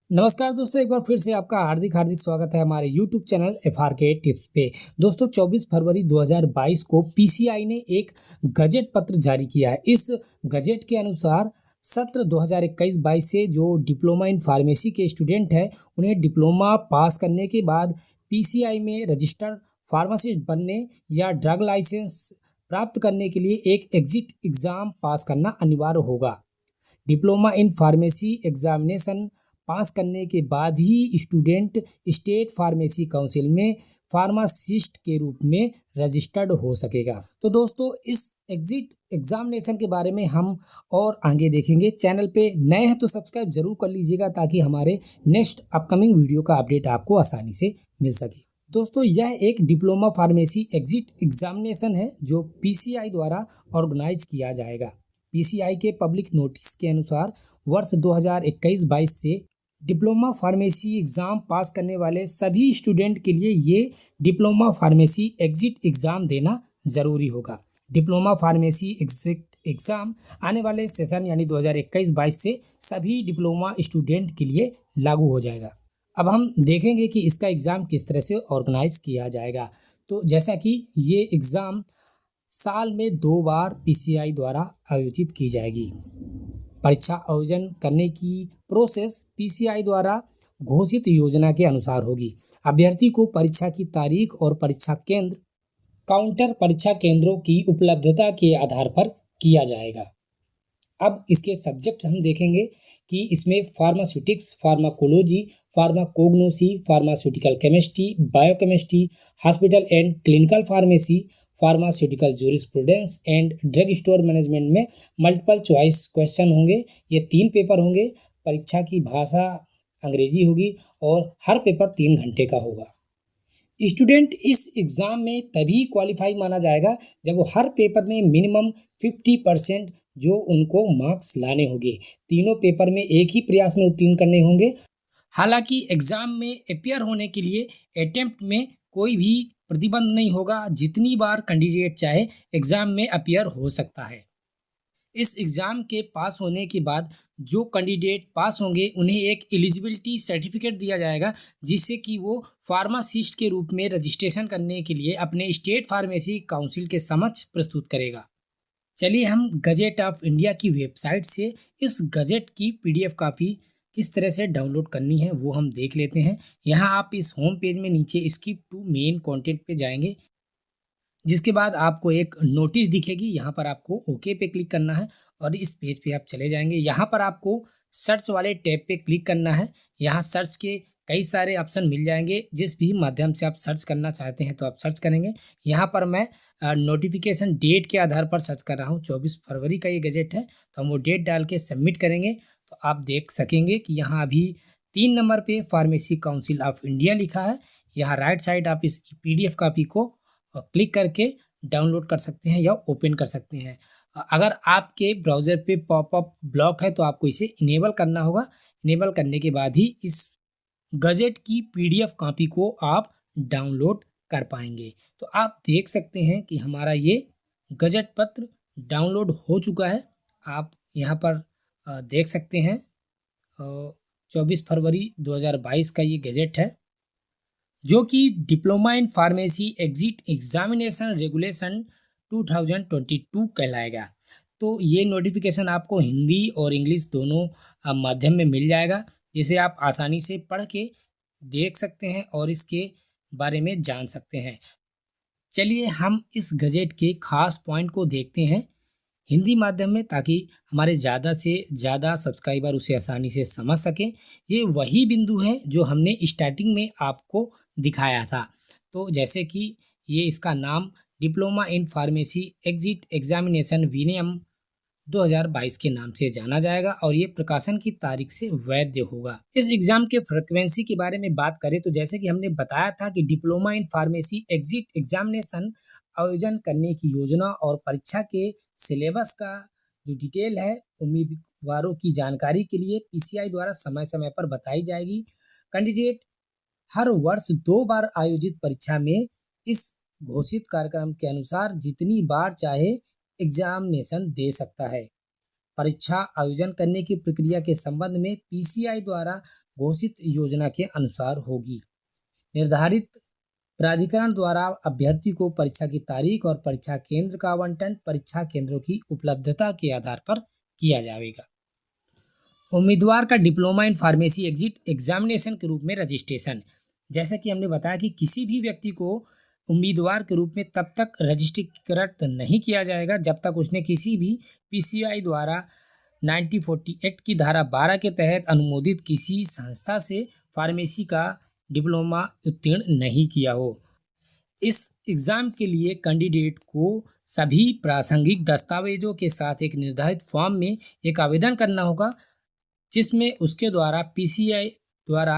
नमस्कार दोस्तों, एक बार फिर से आपका हार्दिक हार्दिक स्वागत है हमारे YouTube चैनल FRK टिप्स पे। दोस्तों 24 फरवरी 2022 को PCI ने एक गजेट पत्र जारी किया है। इस गजेट के अनुसार सत्र 2021-22 से जो डिप्लोमा इन फार्मेसी के स्टूडेंट हैं, उन्हें डिप्लोमा पास करने के बाद PCI में रजिस्टर्ड फार्मासिस्ट बनने या ड्रग लाइसेंस प्राप्त करने के लिए एक एग्जिट एग्ज़ाम पास करना अनिवार्य होगा। डिप्लोमा इन फार्मेसी एग्जामिनेशन पास करने के बाद ही स्टूडेंट स्टेट फार्मेसी काउंसिल में फार्मासिस्ट के रूप में रजिस्टर्ड हो सकेगा। तो दोस्तों, इस एग्जिट एग्जामिनेशन के बारे में हम और आगे देखेंगे। चैनल पे नए हैं तो सब्सक्राइब जरूर कर लीजिएगा ताकि हमारे नेक्स्ट अपकमिंग वीडियो का अपडेट आपको आसानी से मिल सके। दोस्तों, यह एक डिप्लोमा फार्मेसी एग्जिट एग्जामिनेशन है जो PCI द्वारा ऑर्गेनाइज किया जाएगा। PCI के पब्लिक नोटिस के अनुसार वर्ष 2021-22 से डिप्लोमा फार्मेसी एग्ज़ाम पास करने वाले सभी स्टूडेंट के लिए ये डिप्लोमा फार्मेसी एग्जिट एग्ज़ाम देना ज़रूरी होगा। डिप्लोमा फार्मेसी एग्जिट एग्ज़ाम आने वाले सेशन यानी 2021-22 से सभी डिप्लोमा स्टूडेंट के लिए लागू हो जाएगा। अब हम देखेंगे कि इसका एग्ज़ाम किस तरह से ऑर्गेनाइज किया जाएगा। तो जैसा कि ये एग्ज़ाम साल में 2 बार PCI द्वारा आयोजित की जाएगी। परीक्षा आयोजन करने की प्रोसेस PCI द्वारा घोषित योजना के अनुसार होगी। अभ्यर्थी को परीक्षा की तारीख और परीक्षा केंद्र काउंटर परीक्षा केंद्रों की उपलब्धता के आधार पर किया जाएगा। अब इसके सब्जेक्ट हम देखेंगे कि इसमें pharmaceutics, pharmacology, pharmacognosy, pharmaceutical chemistry, biochemistry, hospital and clinical pharmacy, pharmaceutical jurisprudence and drug store management में मल्टीपल चॉइस क्वेश्चन होंगे। ये 3 पेपर होंगे। परीक्षा की भाषा अंग्रेजी होगी और हर पेपर 3 घंटे का होगा। स्टूडेंट इस एग्ज़ाम में तभी क्वालिफाई माना जाएगा जब वो हर पेपर में मिनिमम 50% जो उनको मार्क्स लाने होंगे। तीनों पेपर में एक ही प्रयास में उत्तीर्ण करने होंगे। हालांकि एग्ज़ाम में अपियर होने के लिए अटेम्प्ट में कोई भी प्रतिबंध नहीं होगा। जितनी बार कैंडिडेट चाहे एग्ज़ाम में अपियर हो सकता है। इस एग्ज़ाम के पास होने के बाद जो कैंडिडेट पास होंगे उन्हें एक एलिजिबिलिटी सर्टिफिकेट दिया जाएगा, जिससे कि वो फार्मासिस्ट के रूप में रजिस्ट्रेशन करने के लिए अपने स्टेट फार्मेसी काउंसिल के समक्ष प्रस्तुत करेगा। चलिए हम गजेट ऑफ इंडिया की वेबसाइट से इस गजेट की PDF कॉपी किस तरह से डाउनलोड करनी है वो हम देख लेते हैं। यहाँ आप इस होम पेज में नीचे स्किप टू मेन कंटेंट पे जाएंगे, जिसके बाद आपको एक नोटिस दिखेगी। यहाँ पर आपको ओके पे क्लिक करना है और इस पेज पे आप चले जाएंगे। यहाँ पर आपको सर्च वाले टैब पे क्लिक करना है। यहाँ सर्च के कई सारे ऑप्शन मिल जाएंगे। जिस भी माध्यम से आप सर्च करना चाहते हैं तो आप सर्च करेंगे। यहाँ पर मैं नोटिफिकेशन डेट के आधार पर सर्च कर रहा हूँ। 24 फरवरी का ये गजेट है, तो हम वो डेट डाल के सबमिट करेंगे तो आप देख सकेंगे कि यहाँ अभी 3 नंबर पे फार्मेसी काउंसिल ऑफ इंडिया लिखा है। यहाँ राइट साइड आप इस PDF कॉपी को क्लिक करके डाउनलोड कर सकते हैं या ओपन कर सकते हैं। अगर आपके ब्राउज़र पे पॉपअप ब्लॉक है तो आपको इसे इनेबल करना होगा। इनेबल करने के बाद ही इस गजेट की PDF कॉपी को आप डाउनलोड कर पाएंगे। तो आप देख सकते हैं कि हमारा ये गजेट पत्र डाउनलोड हो चुका है। आप यहाँ पर देख सकते हैं 24 फरवरी 2022 का ये गजेट है, जो कि diploma in pharmacy exit examination regulation 2022 कहलाएगा। तो ये नोटिफिकेशन आपको हिंदी और इंग्लिश दोनों माध्यम में मिल जाएगा, जिसे आप आसानी से पढ़ के देख सकते हैं और इसके बारे में जान सकते हैं। चलिए हम इस गजेट के खास पॉइंट को देखते हैं हिंदी माध्यम में, ताकि हमारे ज़्यादा से ज़्यादा सब्सक्राइबर उसे आसानी से समझ सकें। ये वही बिंदु है जो हमने स्टार्टिंग में आपको दिखाया था। तो जैसे कि ये इसका नाम diploma in pharmacy exit examination विनियम 2022 के नाम से जाना जाएगा और ये प्रकाशन की तारीख से वैध होगा। इस एग्जाम के फ्रिक्वेंसी के बारे में बात करें तो जैसे कि हमने बताया था कि diploma in pharmacy exit examination आयोजन करने की योजना और परीक्षा के सिलेबस का जो डिटेल है उम्मीदवारों की जानकारी के लिए PCI द्वारा समय समय पर बताई जाएगी। कैंडिडेट हर वर्ष 2 बार आयोजित परीक्षा में इस घोषित कार्यक्रम के अनुसार जितनी बार चाहे एग्जामिनेशन दे सकता है। परीक्षा आयोजन करने की प्रक्रिया के संबंध में पीसीआई द्वारा घोषित योजना के अनुसार होगी। निर्धारित प्राधिकरण द्वारा अभ्यर्थी को परीक्षा की तारीख और परीक्षा केंद्र का आवंटन परीक्षा केंद्रों की उपलब्धता के आधार पर किया जाएगा। उम्मीदवार का diploma in pharmacy exit examination के रूप में रजिस्ट्रेशन। जैसा कि हमने बताया कि किसी भी व्यक्ति को उम्मीदवार के रूप में तब तक रजिस्ट्रेट नहीं किया जाएगा जब तक उसने किसी भी पीसीआई द्वारा 1940 एक्ट की धारा 12 के तहत अनुमोदित किसी संस्था से फार्मेसी का डिप्लोमा उत्तीर्ण नहीं किया हो। इस एग्ज़ाम के लिए कैंडिडेट को सभी प्रासंगिक दस्तावेजों के साथ एक निर्धारित फॉर्म में एक आवेदन करना होगा, जिसमें उसके द्वारा पीसीआई द्वारा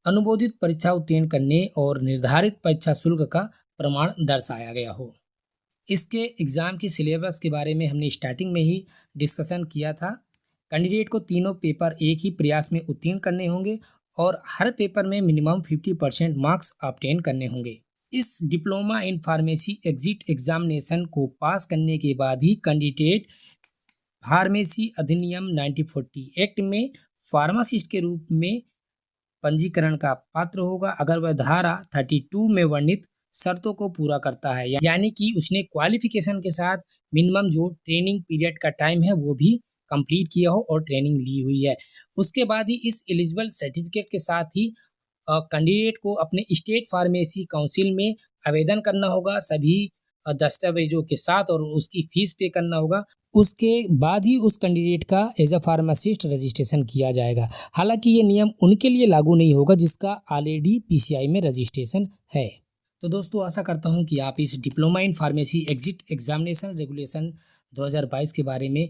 अनुमोदित परीक्षा उत्तीर्ण करने और निर्धारित परीक्षा शुल्क का प्रमाण दर्शाया गया हो। इसके एग्ज़ाम की सिलेबस के बारे में हमने स्टार्टिंग में ही डिस्कशन किया था। कैंडिडेट को तीनों पेपर एक ही प्रयास में उत्तीर्ण करने होंगे और हर पेपर में मिनिमम 50% मार्क्स ऑब्टेन करने होंगे। इस diploma in pharmacy exit examination को पास करने के बाद ही कैंडिडेट फार्मेसी अधिनियम 1940 एक्ट में फार्मासिस्ट के रूप में पंजीकरण का पात्र होगा, अगर वह धारा 32 में वर्णित शर्तों को पूरा करता है, यानी कि उसने क्वालिफिकेशन के साथ मिनिमम जो ट्रेनिंग पीरियड का टाइम है वो भी कंप्लीट किया हो और ट्रेनिंग ली हुई है। उसके बाद ही इस एलिजिबल सर्टिफिकेट के साथ ही कैंडिडेट को अपने स्टेट फार्मेसी काउंसिल में आवेदन करना होगा सभी दस्तावेजों के साथ और उसकी फीस पे करना होगा। उसके बाद ही उस कैंडिडेट का एज अ फार्मासिस्ट रजिस्ट्रेशन किया जाएगा। हालांकि ये नियम उनके लिए लागू नहीं होगा जिसका ऑलरेडी पीसीआई में रजिस्ट्रेशन है। तो दोस्तों आशा करता हूं कि आप इस diploma in pharmacy exit examination regulation 2022 के बारे में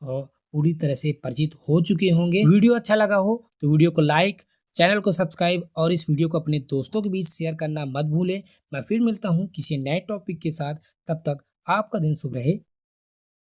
पूरी तरह से परिचित हो चुके होंगे। वीडियो अच्छा लगा हो तो वीडियो को लाइक, चैनल को सब्सक्राइब और इस वीडियो को अपने दोस्तों के बीच शेयर करना मत भूलें। मैं फिर मिलता हूं किसी नए टॉपिक के साथ, तब तक आपका दिन शुभ रहे।